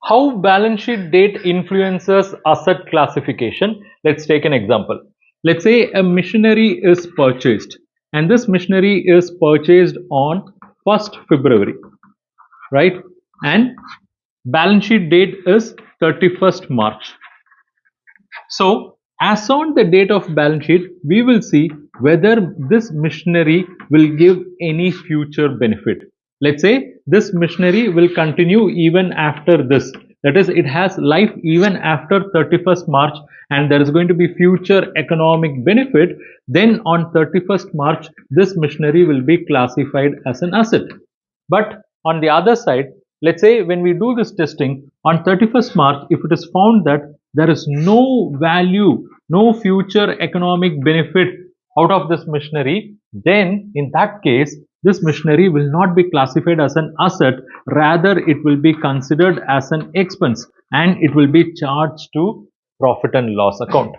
How balance sheet date influences asset classification? Let's take an example. Let's say a machinery is purchased, and this machinery is purchased on 1st February, right? And balance sheet date is 31st March. So as on the date of balance sheet, we will see whether this machinery will give any future benefit. Let's say this machinery will continue even after this. That is, it has life even after 31st March, and there is going to be future economic benefit. Then on 31st March, this machinery will be classified as an asset. But on the other side, let's say when we do this testing on 31st March, if it is found that there is no value, no future economic benefit out of this machinery, then in that case, this machinery will not be classified as an asset, rather it will be considered as an expense and it will be charged to profit and loss account.